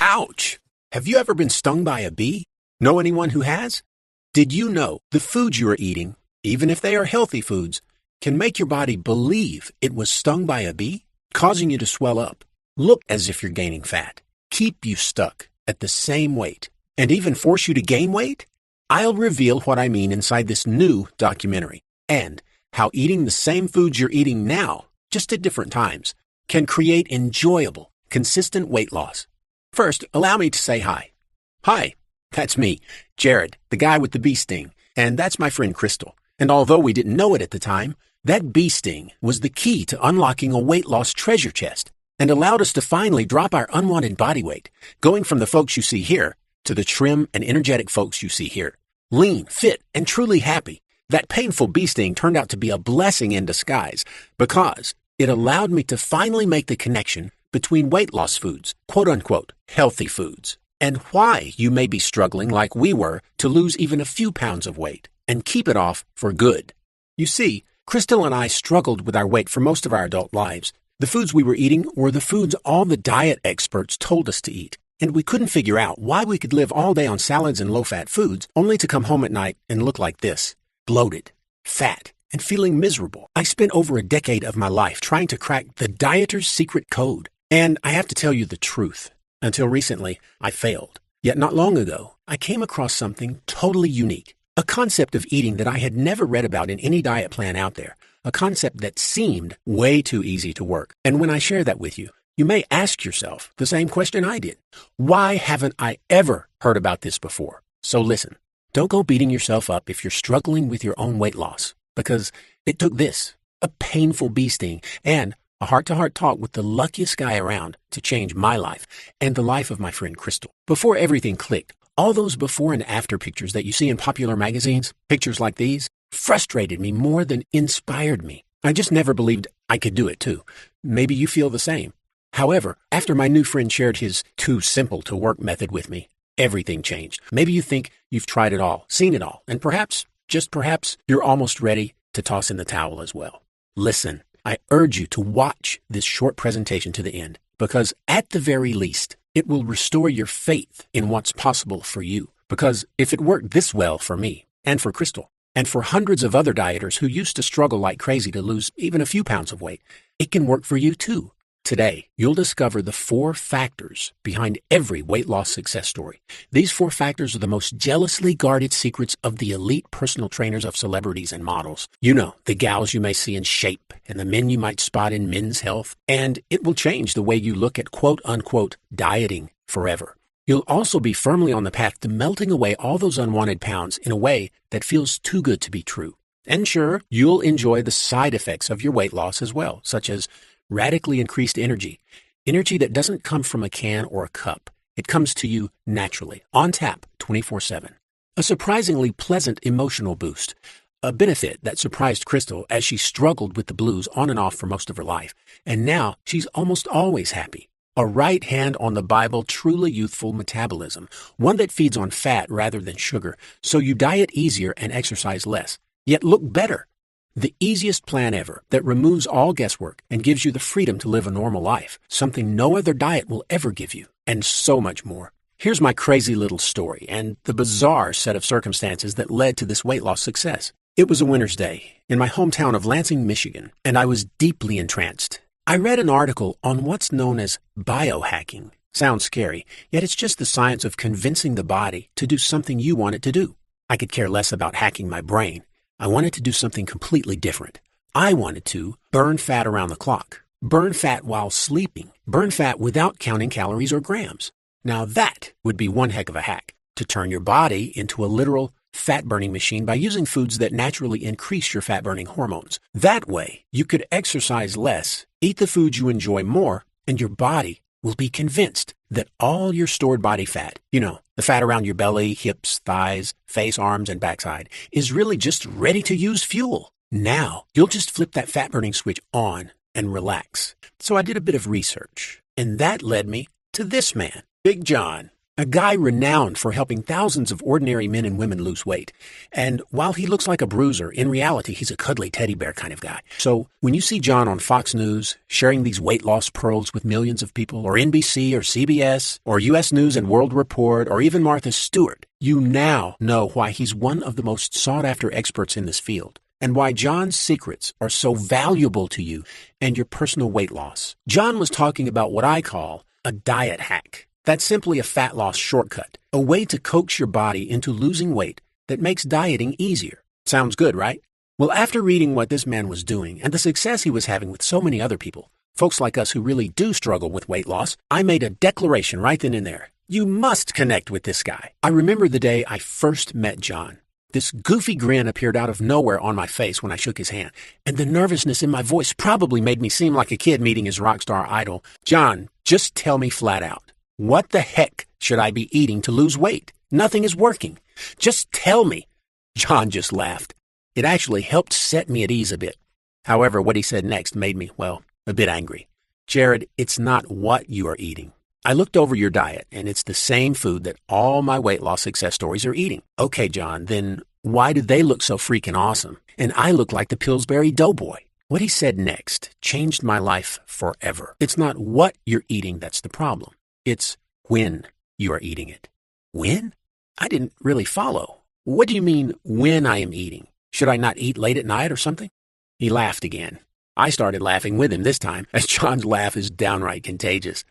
Ouch! Have you ever been stung by a bee? Know anyone who has? Did you know the foods you are eating, even if they are healthy foods, can make your body believe it was stung by a bee, causing you to swell up, look as if you're gaining fat, keep you stuck at the same weight, and even force you to gain weight? I'll reveal what I mean inside this new documentary, and how eating the same foods you're eating now, just at different times, can create enjoyable, consistent weight loss. First, allow me to say hi. Hi, that's me, Jared, the guy with the bee sting, and that's my friend Crystal. And although we didn't know it at the time, that bee sting was the key to unlocking a weight loss treasure chest and allowed us to finally drop our unwanted body weight, going from the folks you see here to the trim and energetic folks you see here. Lean, fit, and truly happy. That painful bee sting turned out to be a blessing in disguise because it allowed me to finally make the connection between weight loss foods, quote-unquote, healthy foods, and why you may be struggling like we were to lose even a few pounds of weight and keep it off for good. You see, Crystal and I struggled with our weight for most of our adult lives. The foods we were eating were the foods all the diet experts told us to eat, and we couldn't figure out why we could live all day on salads and low-fat foods only to come home at night and look like this, bloated, fat, and feeling miserable. I spent over a decade of my life trying to crack the dieter's secret code. And I have to tell you the truth. Until recently, I failed. Yet not long ago, I came across something totally unique. A concept of eating that I had never read about in any diet plan out there. A concept that seemed way too easy to work. And when I share that with you, you may ask yourself the same question I did. Why haven't I ever heard about this before? So listen, don't go beating yourself up if you're struggling with your own weight loss. Because it took this, a painful bee sting, and a heart-to-heart talk with the luckiest guy around to change my life and the life of my friend Crystal. Before everything clicked, all those before and after pictures that you see in popular magazines, pictures like these, frustrated me more than inspired me. I just never believed I could do it too. Maybe you feel the same. However, after my new friend shared his too simple to work method with me, everything changed. Maybe you think you've tried it all, seen it all, and perhaps, just perhaps, you're almost ready to toss in the towel as well. Listen. I urge you to watch this short presentation to the end because at the very least, it will restore your faith in what's possible for you. Because if it worked this well for me and for Crystal and for hundreds of other dieters who used to struggle like crazy to lose even a few pounds of weight, it can work for you too. Today, you'll discover the 4 factors behind every weight loss success story. These 4 factors are the most jealously guarded secrets of the elite personal trainers of celebrities and models. You know, the gals you may see in Shape and the men you might spot in Men's Health. And it will change the way you look at quote-unquote dieting forever. You'll also be firmly on the path to melting away all those unwanted pounds in a way that feels too good to be true. And sure, you'll enjoy the side effects of your weight loss as well, such as radically increased energy that doesn't come from a can or a cup. It comes to you naturally, on tap, 24/7. A surprisingly pleasant emotional boost, a benefit that surprised Crystal as she struggled with the blues on and off for most of her life. And now she's almost always happy. A right hand on the Bible, truly youthful metabolism, one that feeds on fat rather than sugar, so you diet easier and exercise less, yet look better. The easiest plan ever that removes all guesswork and gives you the freedom to live a normal life, something no other diet will ever give you, and so much more. Here's my crazy little story and the bizarre set of circumstances that led to this weight loss success. It was a winter's day in my hometown of Lansing, Michigan, and I was deeply entranced. I read an article on what's known as biohacking. Sounds scary, yet it's just the science of convincing the body to do something you want it to do. I could care less about hacking my brain. I wanted to do something completely different. I wanted to burn fat around the clock, burn fat while sleeping, burn fat without counting calories or grams. Now that would be one heck of a hack, to turn your body into a literal fat-burning machine by using foods that naturally increase your fat-burning hormones. That way, you could exercise less, eat the foods you enjoy more, and your body will be convinced that all your stored body fat, the fat around your belly, hips, thighs, face, arms, and backside, is really just ready to use fuel. Now, you'll just flip that fat-burning switch on and relax. So I did a bit of research, and that led me to this man, Big John. A guy renowned for helping thousands of ordinary men and women lose weight. And while he looks like a bruiser, in reality, he's a cuddly teddy bear kind of guy. So when you see John on Fox News sharing these weight loss pearls with millions of people, or NBC or CBS, or U.S. News and World Report, or even Martha Stewart, you now know why he's one of the most sought-after experts in this field, and why John's secrets are so valuable to you and your personal weight loss. John was talking about what I call a diet hack. That's simply a fat loss shortcut, a way to coax your body into losing weight that makes dieting easier. Sounds good, right? Well, after reading what this man was doing and the success he was having with so many other people, folks like us who really do struggle with weight loss, I made a declaration right then and there. You must connect with this guy. I remember the day I first met John. This goofy grin appeared out of nowhere on my face when I shook his hand, and the nervousness in my voice probably made me seem like a kid meeting his rock star idol. John, just tell me flat out. What the heck should I be eating to lose weight? Nothing is working. Just tell me. John just laughed. It actually helped set me at ease a bit. However, what he said next made me, well, a bit angry. Jared, it's not what you are eating. I looked over your diet, and it's the same food that all my weight loss success stories are eating. Okay, John, then why do they look so freaking awesome? And I look like the Pillsbury Doughboy. What he said next changed my life forever. It's not what you're eating that's the problem. It's when you are eating it. When? I didn't really follow. What do you mean, when I am eating? Should I not eat late at night or something? He laughed again. I started laughing with him this time, as John's laugh is downright contagious.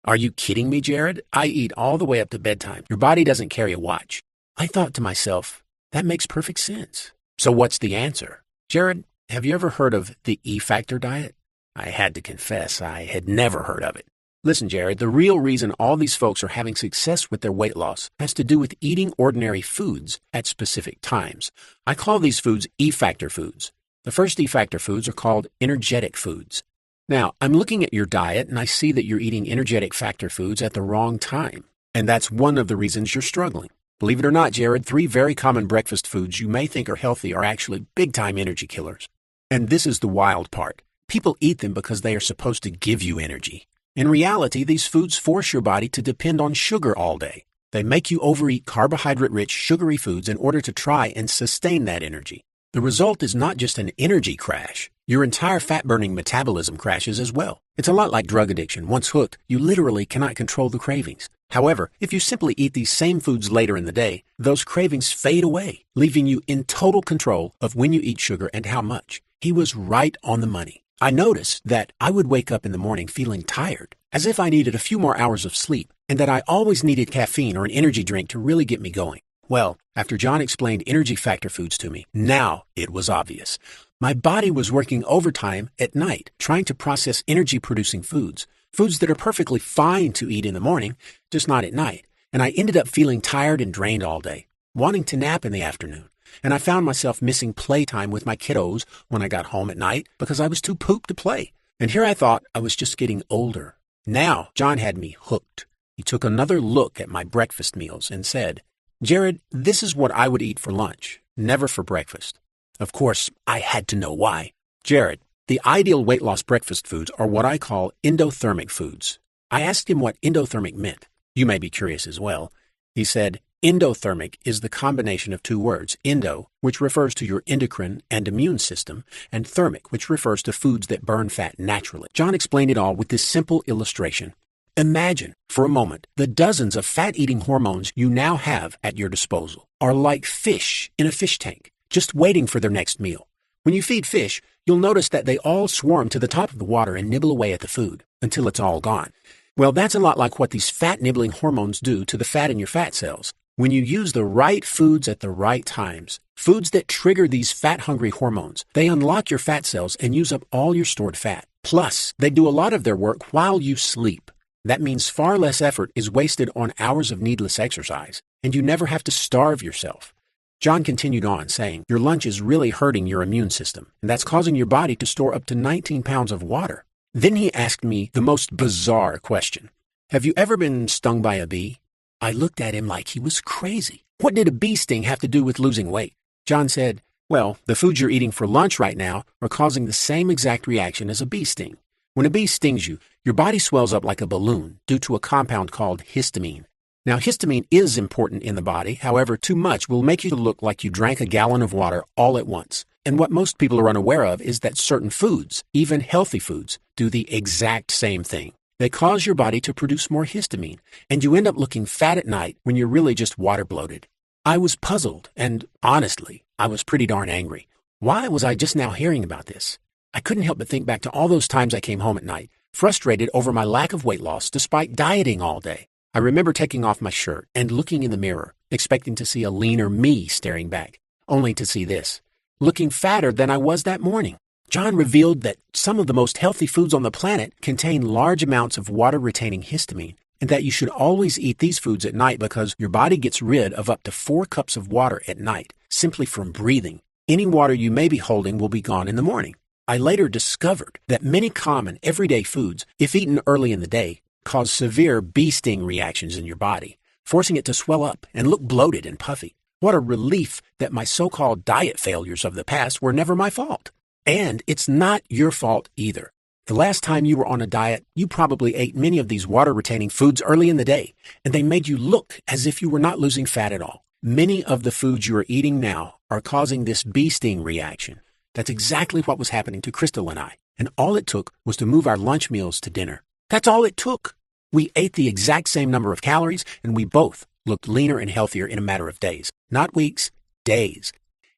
Are you kidding me, Jared? I eat all the way up to bedtime. Your body doesn't carry a watch. I thought to myself, that makes perfect sense. So what's the answer? Jared, have you ever heard of the E-Factor diet? I had to confess, I had never heard of it. Listen, Jared, the real reason all these folks are having success with their weight loss has to do with eating ordinary foods at specific times. I call these foods E-Factor foods. The first E-Factor foods are called energetic foods. Now, I'm looking at your diet and I see that you're eating energetic factor foods at the wrong time. And that's one of the reasons you're struggling. Believe it or not, Jared, 3 very common breakfast foods you may think are healthy are actually big-time energy killers. And this is the wild part. People eat them because they are supposed to give you energy. In reality, these foods force your body to depend on sugar all day. They make you overeat carbohydrate-rich, sugary foods in order to try and sustain that energy. The result is not just an energy crash. Your entire fat-burning metabolism crashes as well. It's a lot like drug addiction. Once hooked, you literally cannot control the cravings. However, if you simply eat these same foods later in the day, those cravings fade away, leaving you in total control of when you eat sugar and how much. He was right on the money. I noticed that I would wake up in the morning feeling tired, as if I needed a few more hours of sleep, and that I always needed caffeine or an energy drink to really get me going. Well, after John explained energy factor foods to me, now it was obvious. My body was working overtime at night, trying to process energy-producing foods that are perfectly fine to eat in the morning, just not at night. And I ended up feeling tired and drained all day, wanting to nap in the afternoon. And I found myself missing playtime with my kiddos when I got home at night because I was too pooped to play. And here I thought I was just getting older. Now, John had me hooked. He took another look at my breakfast meals and said, Jared, this is what I would eat for lunch, never for breakfast. Of course, I had to know why. Jared, the ideal weight loss breakfast foods are what I call endothermic foods. I asked him what endothermic meant. You may be curious as well. He said, endothermic is the combination of 2 words, endo, which refers to your endocrine and immune system, and thermic, which refers to foods that burn fat naturally. John explained it all with this simple illustration. Imagine, for a moment, the dozens of fat-eating hormones you now have at your disposal are like fish in a fish tank, just waiting for their next meal. When you feed fish, you'll notice that they all swarm to the top of the water and nibble away at the food until it's all gone. Well, that's a lot like what these fat-nibbling hormones do to the fat in your fat cells. When you use the right foods at the right times, foods that trigger these fat-hungry hormones, they unlock your fat cells and use up all your stored fat. Plus, they do a lot of their work while you sleep. That means far less effort is wasted on hours of needless exercise, and you never have to starve yourself. John continued on, saying, your lunch is really hurting your immune system, and that's causing your body to store up to 19 pounds of water. Then he asked me the most bizarre question. Have you ever been stung by a bee? I looked at him like he was crazy. What did a bee sting have to do with losing weight? John said, well, the foods you're eating for lunch right now are causing the same exact reaction as a bee sting. When a bee stings you, your body swells up like a balloon due to a compound called histamine. Now, histamine is important in the body. However, too much will make you look like you drank a gallon of water all at once. And what most people are unaware of is that certain foods, even healthy foods, do the exact same thing. They cause your body to produce more histamine, and you end up looking fat at night when you're really just water bloated. I was puzzled, and honestly, I was pretty darn angry. Why was I just now hearing about this? I couldn't help but think back to all those times I came home at night, frustrated over my lack of weight loss despite dieting all day. I remember taking off my shirt and looking in the mirror, expecting to see a leaner me staring back, only to see this, looking fatter than I was that morning. John revealed that some of the most healthy foods on the planet contain large amounts of water-retaining histamine, and that you should always eat these foods at night because your body gets rid of up to 4 cups of water at night, simply from breathing. Any water you may be holding will be gone in the morning. I later discovered that many common everyday foods, if eaten early in the day, cause severe bee sting reactions in your body, forcing it to swell up and look bloated and puffy. What a relief that my so-called diet failures of the past were never my fault. And it's not your fault either. The last time you were on a diet, you probably ate many of these water-retaining foods early in the day, and they made you look as if you were not losing fat at all. Many of the foods you are eating now are causing this bee sting reaction. That's exactly what was happening to Crystal and I, and all it took was to move our lunch meals to dinner. That's all it took. We ate the exact same number of calories, and we both looked leaner and healthier in a matter of days. Not weeks, days.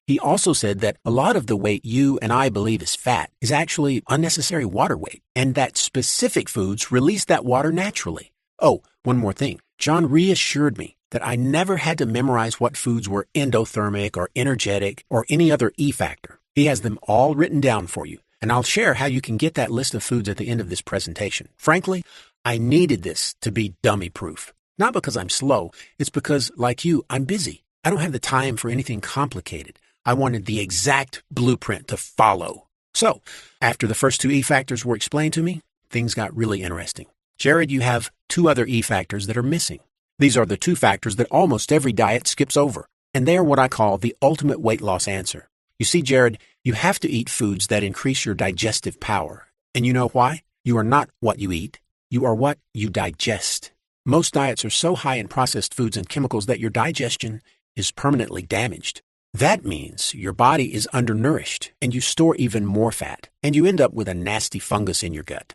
He also said that a lot of the weight you and I believe is fat is actually unnecessary water weight, and that specific foods release that water naturally. Oh, one more thing. John reassured me that I never had to memorize what foods were endothermic or energetic or any other E factor. He has them all written down for you, and I'll share how you can get that list of foods at the end of this presentation. Frankly, I needed this to be dummy-proof. Not because I'm slow, it's because, like you, I'm busy. I don't have the time for anything complicated. I wanted the exact blueprint to follow. So, after the first 2 E factors were explained to me, things got really interesting. Jared, you have 2 other E factors that are missing. These are the 2 factors that almost every diet skips over, and they are what I call the ultimate weight loss answer. You see, Jared, you have to eat foods that increase your digestive power. And you know why? You are not what you eat. You are what you digest. Most diets are so high in processed foods and chemicals that your digestion is permanently damaged. That means your body is undernourished and you store even more fat, and you end up with a nasty fungus in your gut.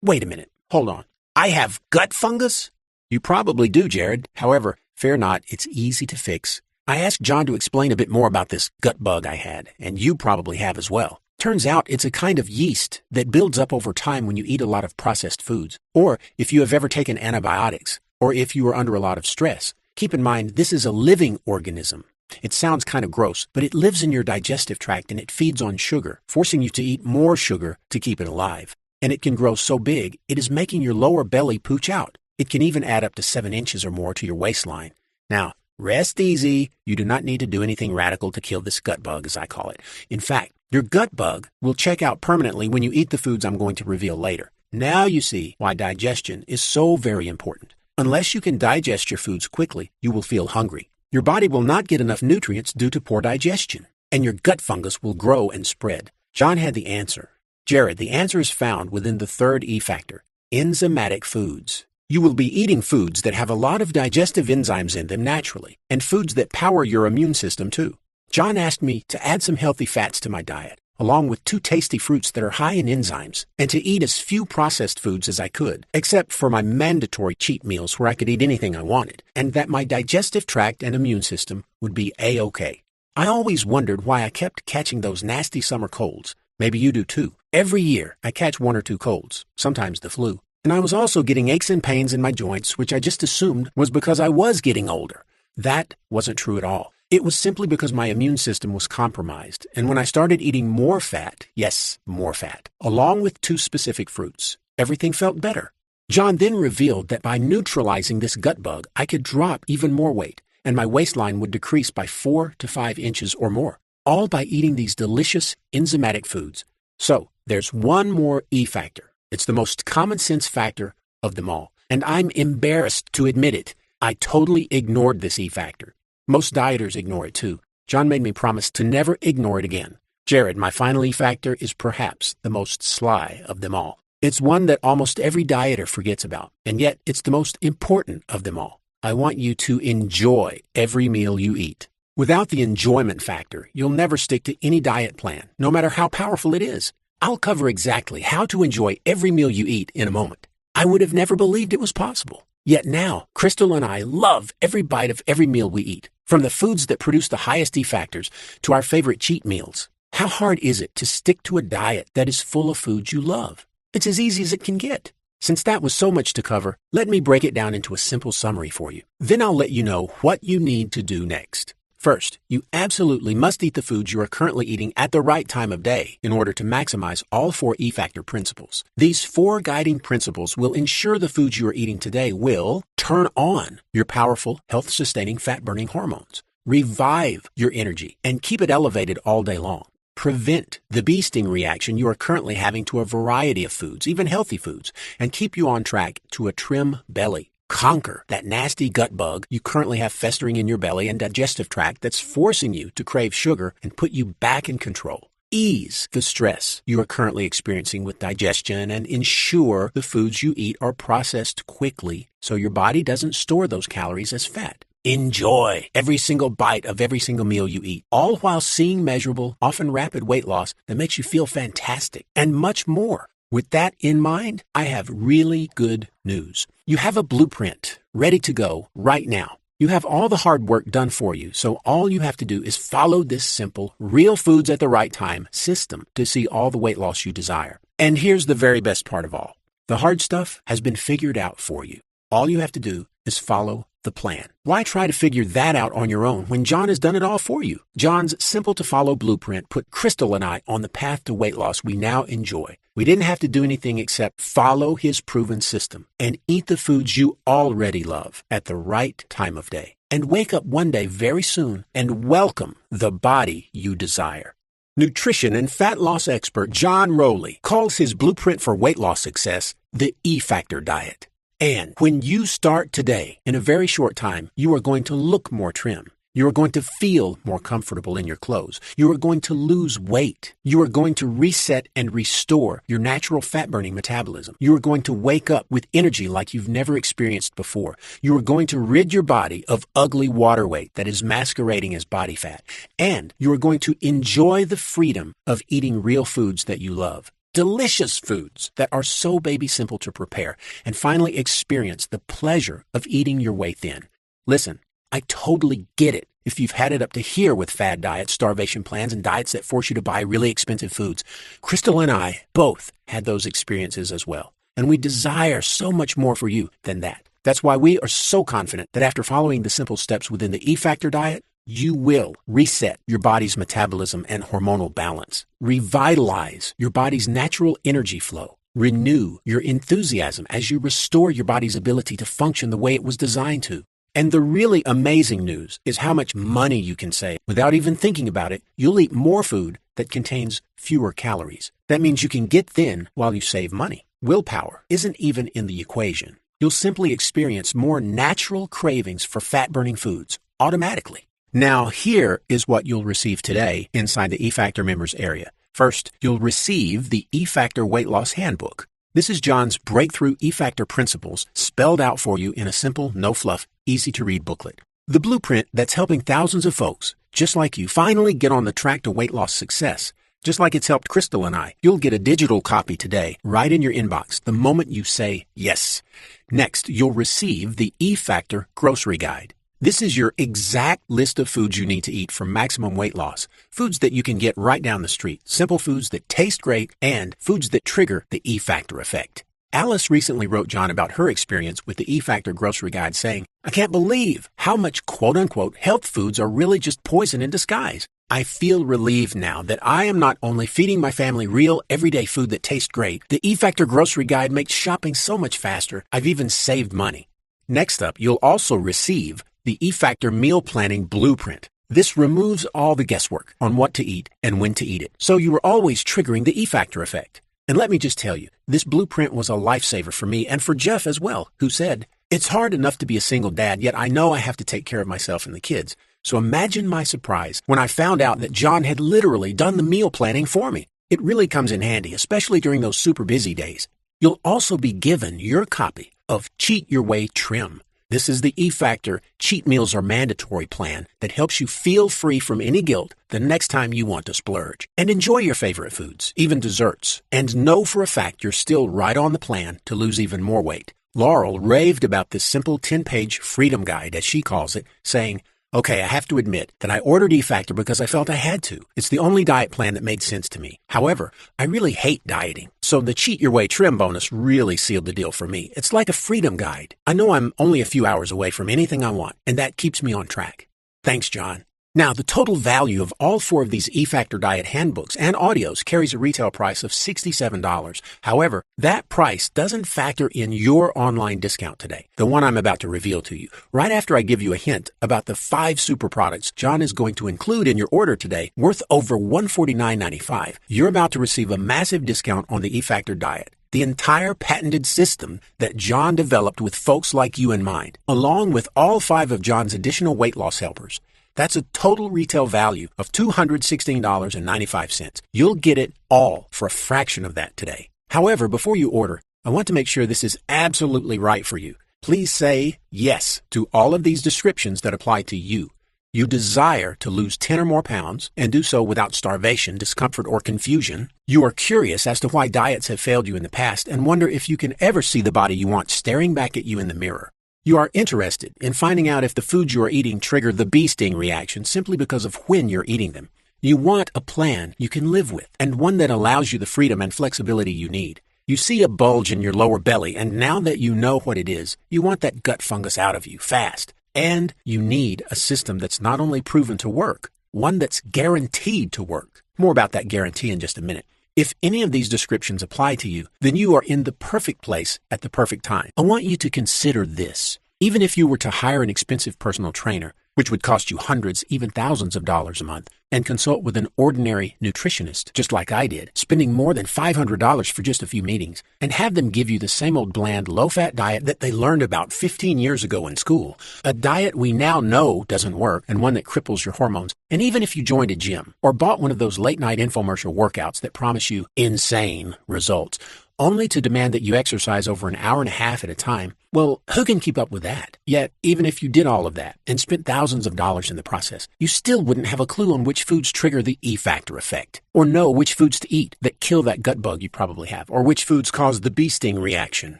Wait a minute. Hold on. I have gut fungus? You probably do, Jared. However, fear not, it's easy to fix. I asked John to explain a bit more about this gut bug I had, and you probably have as well. Turns out it's a kind of yeast that builds up over time when you eat a lot of processed foods, or if you have ever taken antibiotics, or if you are under a lot of stress. Keep in mind, this is a living organism. It sounds kind of gross, but it lives in your digestive tract and it feeds on sugar, forcing you to eat more sugar to keep it alive. And it can grow so big, it is making your lower belly pooch out. It can even add up to 7 inches or more to your waistline. Now, rest easy. You do not need to do anything radical to kill this gut bug, as I call it. In fact, your gut bug will check out permanently when you eat the foods I'm going to reveal later. Now you see why digestion is so very important. Unless you can digest your foods quickly, you will feel hungry. Your body will not get enough nutrients due to poor digestion, and your gut fungus will grow and spread. John had the answer. Jared, the answer is found within the 3rd E factor, enzymatic foods. You will be eating foods that have a lot of digestive enzymes in them naturally, and foods that power your immune system too. John asked me to add some healthy fats to my diet, along with 2 tasty fruits that are high in enzymes, and to eat as few processed foods as I could, except for my mandatory cheat meals where I could eat anything I wanted, and that my digestive tract and immune system would be A-OK. I always wondered why I kept catching those nasty summer colds. Maybe you do too. Every year, I catch 1 or 2 colds, sometimes the flu. And I was also getting aches and pains in my joints, which I just assumed was because I was getting older. That wasn't true at all. It was simply because my immune system was compromised, and when I started eating more fat, yes, more fat, along with 2 specific fruits, everything felt better. John then revealed that by neutralizing this gut bug, I could drop even more weight, and my waistline would decrease by 4 to 5 inches or more, all by eating these delicious enzymatic foods. So, there's one more E factor. It's the most common sense factor of them all, and I'm embarrassed to admit it. I totally ignored this E factor. Most dieters ignore it too. John made me promise to never ignore it again. Jared, my final E factor is perhaps the most sly of them all. It's one that almost every dieter forgets about, and yet it's the most important of them all. I want you to enjoy every meal you eat. Without the enjoyment factor, you'll never stick to any diet plan, no matter how powerful it is. I'll cover exactly how to enjoy every meal you eat in a moment. I would have never believed it was possible. Yet now, Crystal and I love every bite of every meal we eat, from the foods that produce the highest E factors to our favorite cheat meals. How hard is it to stick to a diet that is full of foods you love? It's as easy as it can get. Since that was so much to cover, let me break it down into a simple summary for you. Then I'll let you know what you need to do next. First, you absolutely must eat the foods you are currently eating at the right time of day in order to maximize all 4 E-factor principles. These 4 guiding principles will ensure the foods you are eating today will turn on your powerful, health-sustaining fat-burning hormones, revive your energy, and keep it elevated all day long, prevent the bee sting reaction you are currently having to a variety of foods, even healthy foods, and keep you on track to a trim belly. Conquer that nasty gut bug you currently have festering in your belly and digestive tract that's forcing you to crave sugar and put you back in control. Ease the stress you are currently experiencing with digestion and ensure the foods you eat are processed quickly so your body doesn't store those calories as fat. Enjoy every single bite of every single meal you eat, all while seeing measurable, often rapid weight loss that makes you feel fantastic, and much more. With that in mind, I have really good news. You have a blueprint ready to go right now. You have all the hard work done for you, so all you have to do is follow this simple, real foods at the right time system to see all the weight loss you desire. And here's the very best part of all. The hard stuff has been figured out for you. All you have to do is follow the plan. Why try to figure that out on your own when John has done it all for you? John's simple-to-follow blueprint put Crystal and I on the path to weight loss we now enjoy. We didn't have to do anything except follow his proven system and eat the foods you already love at the right time of day. And wake up one day very soon and welcome the body you desire. Nutrition and fat loss expert John Rowley calls his blueprint for weight loss success the E-Factor diet. And when you start today, in a very short time, you are going to look more trim. You are going to feel more comfortable in your clothes. You are going to lose weight. You are going to reset and restore your natural fat-burning metabolism. You are going to wake up with energy like you've never experienced before. You are going to rid your body of ugly water weight that is masquerading as body fat. And you are going to enjoy the freedom of eating real foods that you love. Delicious foods that are so baby simple to prepare, and finally experience the pleasure of eating your way thin. Listen, I totally get it if you've had it up to here with fad diets, starvation plans, and diets that force you to buy really expensive foods. Crystal and I both had those experiences as well, and we desire so much more for you than that. That's why we are so confident that after following the simple steps within the E-Factor diet, you will reset your body's metabolism and hormonal balance, revitalize your body's natural energy flow, renew your enthusiasm as you restore your body's ability to function the way it was designed to. And the really amazing news is how much money you can save. Without even thinking about it, you'll eat more food that contains fewer calories. That means you can get thin while you save money. Willpower isn't even in the equation. You'll simply experience more natural cravings for fat-burning foods automatically. Now, here is what you'll receive today inside the E-Factor members area. First, you'll receive the E-Factor Weight Loss Handbook. This is John's breakthrough E-Factor principles spelled out for you in a simple, no-fluff, easy-to-read booklet. The blueprint that's helping thousands of folks, just like you, finally get on the track to weight loss success. Just like it's helped Crystal and I, you'll get a digital copy today, right in your inbox, the moment you say yes. Next, you'll receive the E-Factor Grocery Guide. This is your exact list of foods you need to eat for maximum weight loss. Foods that you can get right down the street. Simple foods that taste great and foods that trigger the E-Factor effect. Alice recently wrote John about her experience with the E-Factor Grocery Guide saying, "I can't believe how much quote-unquote health foods are really just poison in disguise. I feel relieved now that I am not only feeding my family real, everyday food that tastes great. The E-Factor Grocery Guide makes shopping so much faster. I've even saved money." Next up, you'll also receive the E-Factor Meal Planning Blueprint. This removes all the guesswork on what to eat and when to eat it, so you are always triggering the E-Factor effect. And let me just tell you, this blueprint was a lifesaver for me and for Jeff as well, who said, "It's hard enough to be a single dad, yet I know I have to take care of myself and the kids." So imagine my surprise when I found out that John had literally done the meal planning for me. It really comes in handy, especially during those super busy days. You'll also be given your copy of Cheat Your Way Trim. This is the E-Factor Cheat Meals Are Mandatory plan that helps you feel free from any guilt the next time you want to splurge. And enjoy your favorite foods, even desserts. And know for a fact you're still right on the plan to lose even more weight. Laurel raved about this simple 10-page freedom guide, as she calls it, saying, "Okay, I have to admit that I ordered E-Factor because I felt I had to. It's the only diet plan that made sense to me. However, I really hate dieting. So the Cheat Your Way trim bonus really sealed the deal for me. It's like a freedom guide. I know I'm only a few hours away from anything I want, and that keeps me on track." Thanks, John. Now, the total value of all 4 of these E-Factor diet handbooks and audios carries a retail price of $67. However, that price doesn't factor in your online discount today, the one I'm about to reveal to you. Right after I give you a hint about the 5 super products John is going to include in your order today, worth over $149.95, you're about to receive a massive discount on the E-Factor diet. The entire patented system that John developed with folks like you in mind, along with all 5 of John's additional weight loss helpers. That's a total retail value of $216.95. You'll get it all for a fraction of that today. However, before you order, I want to make sure this is absolutely right for you. Please say yes to all of these descriptions that apply to you. You desire to lose 10 or more pounds and do so without starvation, discomfort, or confusion. You are curious as to why diets have failed you in the past and wonder if you can ever see the body you want staring back at you in the mirror. You are interested in finding out if the foods you are eating trigger the bee sting reaction simply because of when you're eating them. You want a plan you can live with and one that allows you the freedom and flexibility you need. You see a bulge in your lower belly, and now that you know what it is, you want that gut fungus out of you fast. And you need a system that's not only proven to work, one that's guaranteed to work. More about that guarantee in just a minute. If any of these descriptions apply to you, then you are in the perfect place at the perfect time. I want you to consider this. Even if you were to hire an expensive personal trainer, which would cost you hundreds, even thousands of dollars a month, and consult with an ordinary nutritionist, just like I did, spending more than $500 for just a few meetings, and have them give you the same old bland, low-fat diet that they learned about 15 years ago in school, a diet we now know doesn't work and one that cripples your hormones, and even if you joined a gym or bought one of those late-night infomercial workouts that promise you insane results, only to demand that you exercise over an hour and a half at a time, well, who can keep up with that? Yet, even if you did all of that and spent thousands of dollars in the process, you still wouldn't have a clue on which foods trigger the E-Factor effect, or know which foods to eat that kill that gut bug you probably have, or which foods cause the bee sting reaction.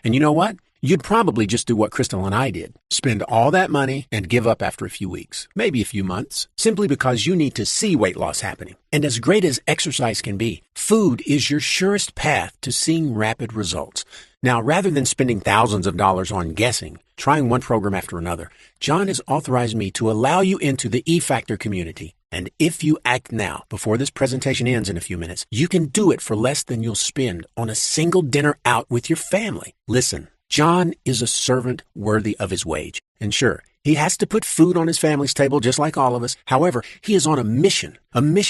And you know what? You'd probably just do what Crystal and I did. Spend all that money and give up after a few weeks, maybe a few months, simply because you need to see weight loss happening. And as great as exercise can be, food is your surest path to seeing rapid results. Now, rather than spending thousands of dollars on guessing, trying one program after another, John has authorized me to allow you into the E-Factor community. And if you act now, before this presentation ends in a few minutes, you can do it for less than you'll spend on a single dinner out with your family. Listen. John is a servant worthy of his wage. And sure, he has to put food on his family's table just like all of us. However, he is on a mission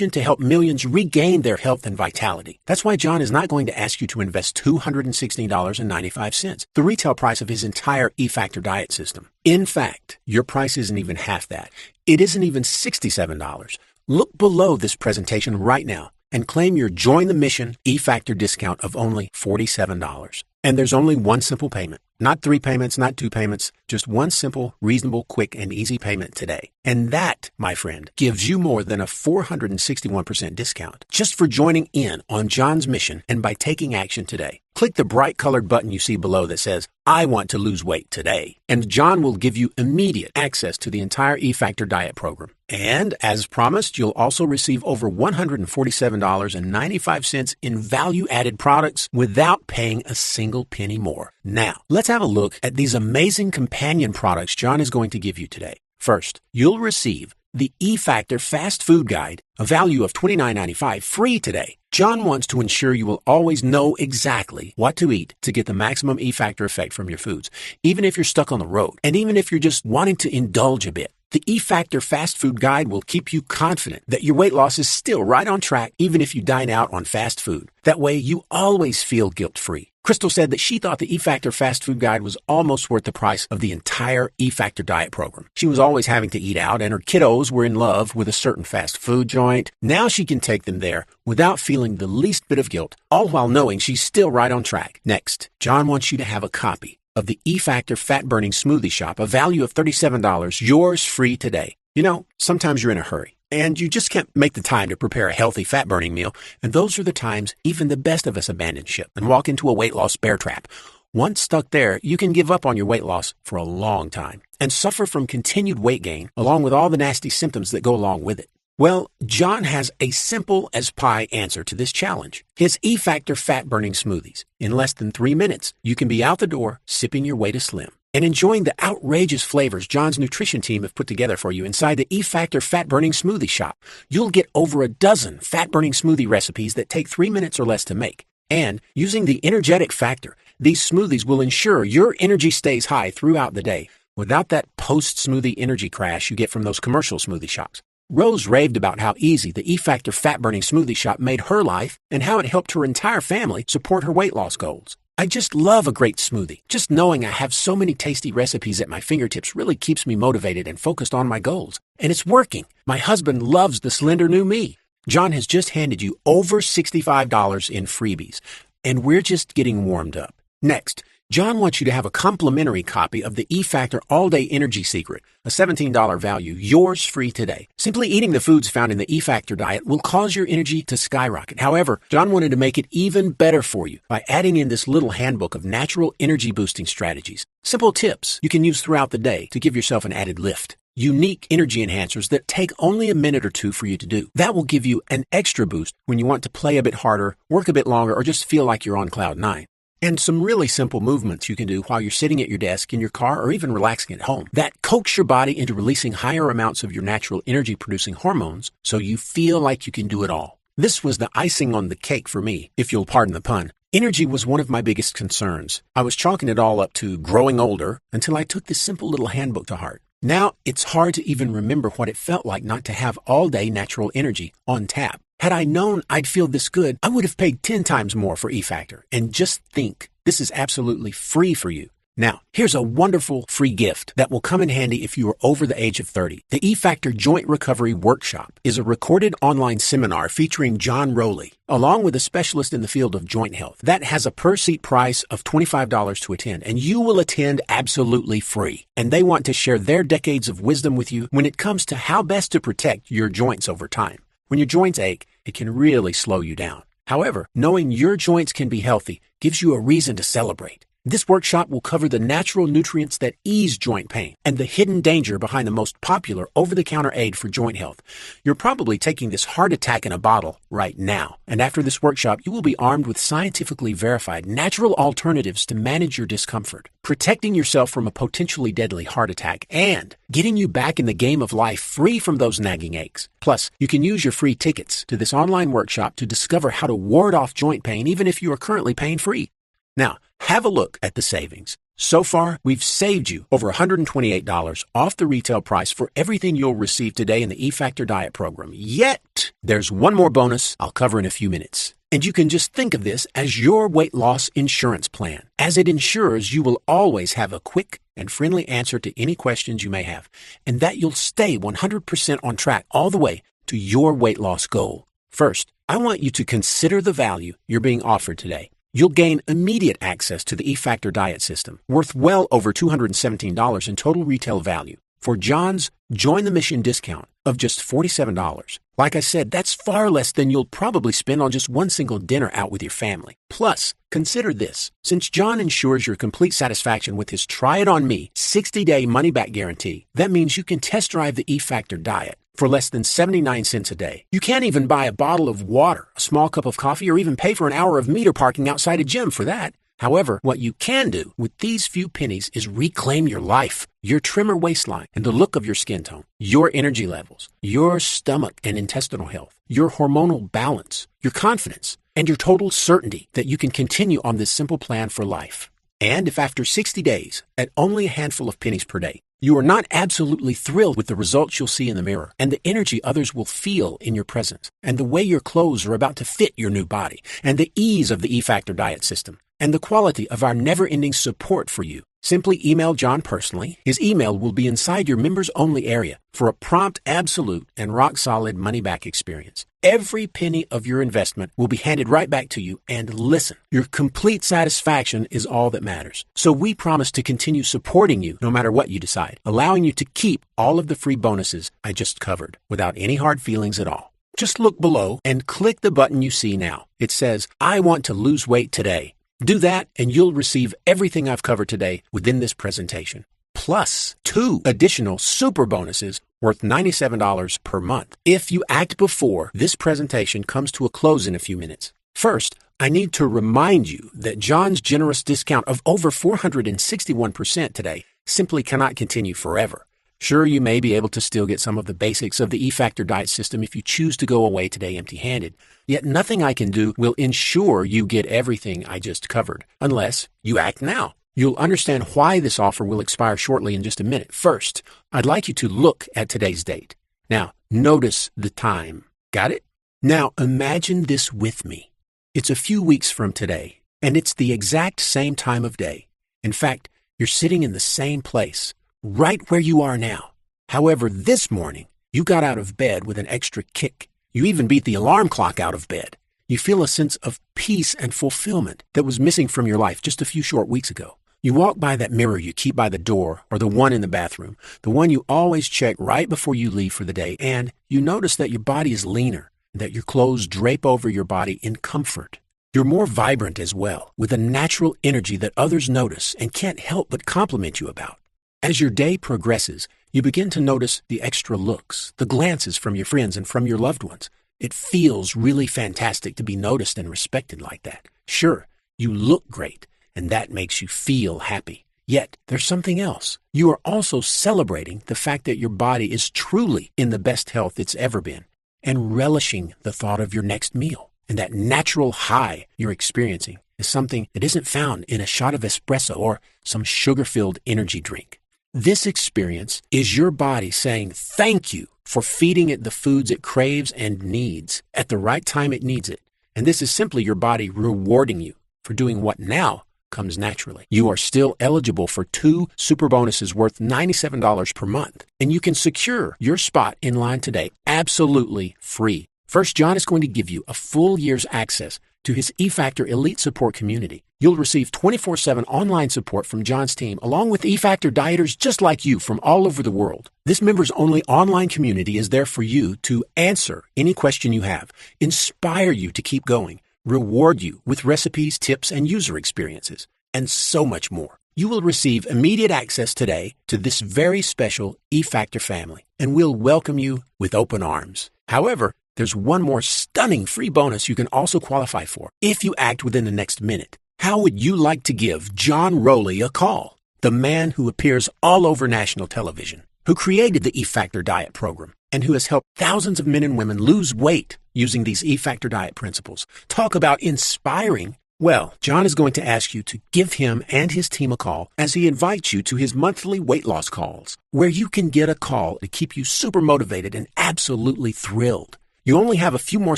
to help millions regain their health and vitality. That's why John is not going to ask you to invest $216.95, the retail price of his entire E-Factor diet system. In fact, your price isn't even half that. It isn't even $67. Look below this presentation right now and claim your Join the Mission E-Factor discount of only $47. And there's only one simple payment. Not 3 payments, not 2 payments, just one simple, reasonable, quick, and easy payment today. And that, my friend, gives you more than a 461% discount just for joining in on John's mission and by taking action today. Click the bright colored button you see below that says, I want to lose weight today. And John will give you immediate access to the entire E-Factor diet program. And as promised, you'll also receive over $147.95 in value-added products without paying a single penny more. Now, let's have a look at these amazing companion products John is going to give you today. First, you'll receive the E-Factor Fast Food Guide, a value of $29.95, free today. John wants to ensure you will always know exactly what to eat to get the maximum E-Factor effect from your foods, even if you're stuck on the road, and even if you're just wanting to indulge a bit. The E-Factor Fast Food Guide will keep you confident that your weight loss is still right on track, even if you dine out on fast food. That way, you always feel guilt-free. Crystal said that she thought the E-Factor Fast Food Guide was almost worth the price of the entire E-Factor diet program. She was always having to eat out, and her kiddos were in love with a certain fast food joint. Now she can take them there without feeling the least bit of guilt, all while knowing she's still right on track. Next, John wants you to have a copy of the E-Factor Fat Burning Smoothie Shop, a value of $37, yours free today. You know, sometimes you're in a hurry, and you just can't make the time to prepare a healthy fat-burning meal, and those are the times even the best of us abandon ship and walk into a weight loss bear trap. Once stuck there, you can give up on your weight loss for a long time and suffer from continued weight gain, along with all the nasty symptoms that go along with it. Well, John has a simple as pie answer to this challenge. His E-Factor fat-burning smoothies. In less than 3 minutes, you can be out the door, sipping your way to slim, and enjoying the outrageous flavors John's nutrition team have put together for you inside the E-Factor Fat-Burning Smoothie Shop. You'll get over a dozen fat-burning smoothie recipes that take 3 minutes or less to make. And using the energetic factor, these smoothies will ensure your energy stays high throughout the day without that post-smoothie energy crash you get from those commercial smoothie shops. Rose raved about how easy the E-Factor Fat-Burning Smoothie Shop made her life and how it helped her entire family support her weight loss goals. I just love a great smoothie. Just knowing I have so many tasty recipes at my fingertips really keeps me motivated and focused on my goals. And it's working. My husband loves the slender new me. John has just handed you over $65 in freebies, and we're just getting warmed up. Next, John wants you to have a complimentary copy of the E-Factor All-Day Energy Secret, a $17 value, yours free today. Simply eating the foods found in the E-Factor diet will cause your energy to skyrocket. However, John wanted to make it even better for you by adding in this little handbook of natural energy-boosting strategies. Simple tips you can use throughout the day to give yourself an added lift. Unique energy enhancers that take only a minute or two for you to do. That will give you an extra boost when you want to play a bit harder, work a bit longer, or just feel like you're on cloud nine. And some really simple movements you can do while you're sitting at your desk, in your car, or even relaxing at home. That coax your body into releasing higher amounts of your natural energy-producing hormones so you feel like you can do it all. This was the icing on the cake for me, if you'll pardon the pun. Energy was one of my biggest concerns. I was chalking it all up to growing older until I took this simple little handbook to heart. Now, it's hard to even remember what it felt like not to have all-day natural energy on tap. Had I known I'd feel this good, I would have paid 10 times more for E-Factor. And just think, this is absolutely free for you. Now, here's a wonderful free gift that will come in handy if you are over the age of 30. The E-Factor Joint Recovery Workshop is a recorded online seminar featuring John Rowley, along with a specialist in the field of joint health. That has a per-seat price of $25 to attend, and you will attend absolutely free. And they want to share their decades of wisdom with you when it comes to how best to protect your joints over time. When your joints ache, it can really slow you down. However, knowing your joints can be healthy gives you a reason to celebrate. This workshop will cover the natural nutrients that ease joint pain and the hidden danger behind the most popular over-the-counter aid for joint health. You're probably taking this heart attack in a bottle right now. And after this workshop, you will be armed with scientifically verified natural alternatives to manage your discomfort, protecting yourself from a potentially deadly heart attack and getting you back in the game of life free from those nagging aches. Plus, you can use your free tickets to this online workshop to discover how to ward off joint pain even if you are currently pain-free. Now, have a look at the savings. So far, we've saved you over $128 off the retail price for everything you'll receive today in the E-Factor Diet program. Yet, there's one more bonus I'll cover in a few minutes. And you can just think of this as your weight loss insurance plan, as it ensures you will always have a quick and friendly answer to any questions you may have, and that you'll stay 100% on track all the way to your weight loss goal. First, I want you to consider the value you're being offered today. You'll gain immediate access to the E-Factor diet system, worth well over $217 in total retail value, for John's Join the Mission discount of just $47. Like I said, that's far less than you'll probably spend on just one single dinner out with your family. Plus, consider this. Since John ensures your complete satisfaction with his Try It On Me 60-day money-back guarantee, that means you can test drive the E-Factor diet for less than 79 cents a day. You can't even buy a bottle of water, a small cup of coffee, or even pay for an hour of meter parking outside a gym for that. However, what you can do with these few pennies is reclaim your life, your trimmer waistline, and the look of your skin tone, your energy levels, your stomach and intestinal health, your hormonal balance, your confidence, and your total certainty that you can continue on this simple plan for life. And if after 60 days, at only a handful of pennies per day, you are not absolutely thrilled with the results you'll see in the mirror and the energy others will feel in your presence and the way your clothes are about to fit your new body and the ease of the E-Factor diet system and the quality of our never-ending support for you, Simply email John personally. His email will be inside your members-only area for a prompt, absolute, and rock-solid money-back experience. Every penny of your investment will be handed right back to you, and listen, your complete satisfaction is all that matters. So we promise to continue supporting you no matter what you decide, allowing you to keep all of the free bonuses I just covered without any hard feelings at all. Just look below and click the button you see now. It says, I want to lose weight today. Do that and you'll receive everything I've covered today within this presentation, plus 2 additional super bonuses worth $97 per month if you act before this presentation comes to a close in a few minutes. First, I need to remind you that John's generous discount of over 461% today simply cannot continue forever. Sure, you may be able to still get some of the basics of the E-Factor diet system if you choose to go away today empty-handed. Yet nothing I can do will ensure you get everything I just covered, unless you act now. You'll understand why this offer will expire shortly in just a minute. First, I'd like you to look at today's date. Now, notice the time. Got it? Now, imagine this with me. It's a few weeks from today, and it's the exact same time of day. In fact, you're sitting in the same place, right where you are now. However, this morning, you got out of bed with an extra kick. You even beat the alarm clock out of bed. You feel a sense of peace and fulfillment that was missing from your life just a few short weeks ago. You walk by that mirror you keep by the door, or the one in the bathroom, the one you always check right before you leave for the day, and you notice that your body is leaner, and that your clothes drape over your body in comfort. You're more vibrant as well, with a natural energy that others notice and can't help but compliment you about. As your day progresses, you begin to notice the extra looks, the glances from your friends and from your loved ones. It feels really fantastic to be noticed and respected like that. Sure, you look great, and that makes you feel happy. Yet, there's something else. You are also celebrating the fact that your body is truly in the best health it's ever been, and relishing the thought of your next meal. And that natural high you're experiencing is something that isn't found in a shot of espresso or some sugar-filled energy drink. This experience is your body saying thank you for feeding it the foods it craves and needs at the right time it needs it. And this is simply your body rewarding you for doing what now comes naturally. You are still eligible for 2 super bonuses worth $97 per month, and you can secure your spot in line today absolutely free. First, John is going to give you a full year's access to his E-Factor Elite Support community. You'll receive 24/7 online support from John's team, along with E-Factor dieters just like you from all over the world. This members-only online community is there for you to answer any question you have, inspire you to keep going, reward you with recipes, tips, and user experiences, and so much more. You will receive immediate access today to this very special E-Factor family, and we'll welcome you with open arms. However, there's one more stunning free bonus you can also qualify for if you act within the next minute. How would you like to give John Rowley a call? The man who appears all over national television, who created the E-Factor diet program, and who has helped thousands of men and women lose weight using these E-Factor diet principles. Talk about inspiring. Well, John is going to ask you to give him and his team a call as he invites you to his monthly weight loss calls, where you can get a call to keep you super motivated and absolutely thrilled. You only have a few more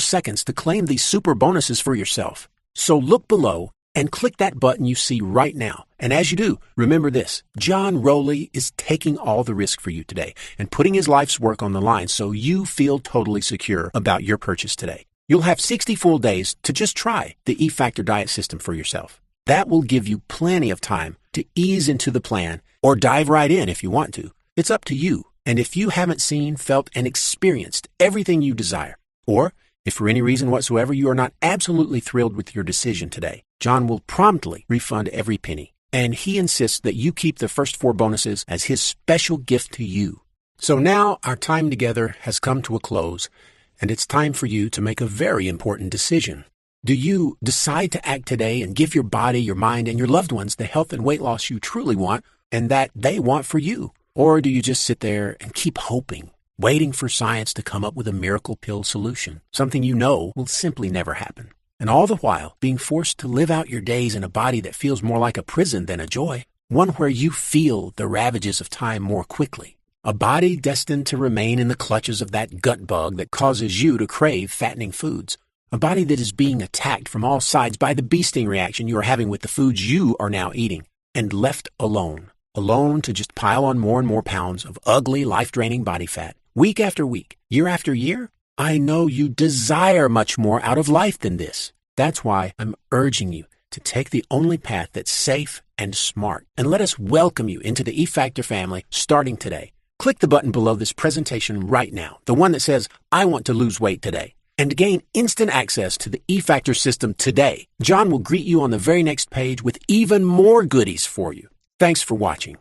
seconds to claim these super bonuses for yourself. So look below and click that button you see right now. And as you do, remember this: John Rowley is taking all the risk for you today and putting his life's work on the line so you feel totally secure about your purchase today. You'll have 60 full days to just try the E-Factor diet system for yourself. That will give you plenty of time to ease into the plan or dive right in if you want to. It's up to you. And if you haven't seen, felt, and experienced everything you desire, or if for any reason whatsoever you are not absolutely thrilled with your decision today, John will promptly refund every penny. And he insists that you keep the first 4 bonuses as his special gift to you. So now our time together has come to a close, and it's time for you to make a very important decision. Do you decide to act today and give your body, your mind, and your loved ones the health and weight loss you truly want and that they want for you? Or do you just sit there and keep hoping, waiting for science to come up with a miracle pill solution, something you know will simply never happen? And all the while being forced to live out your days in a body that feels more like a prison than a joy, one where you feel the ravages of time more quickly. A body destined to remain in the clutches of that gut bug that causes you to crave fattening foods. A body that is being attacked from all sides by the bee sting reaction you are having with the foods you are now eating. and left alone. Alone to just pile on more and more pounds of ugly, life-draining body fat. Week after week, year after year, I know you desire much more out of life than this. That's why I'm urging you to take the only path that's safe and smart. And let us welcome you into the E-Factor family starting today. Click the button below this presentation right now, the one that says, I want to lose weight today. And gain instant access to the E-Factor system today. John will greet you on the very next page with even more goodies for you. Thanks for watching.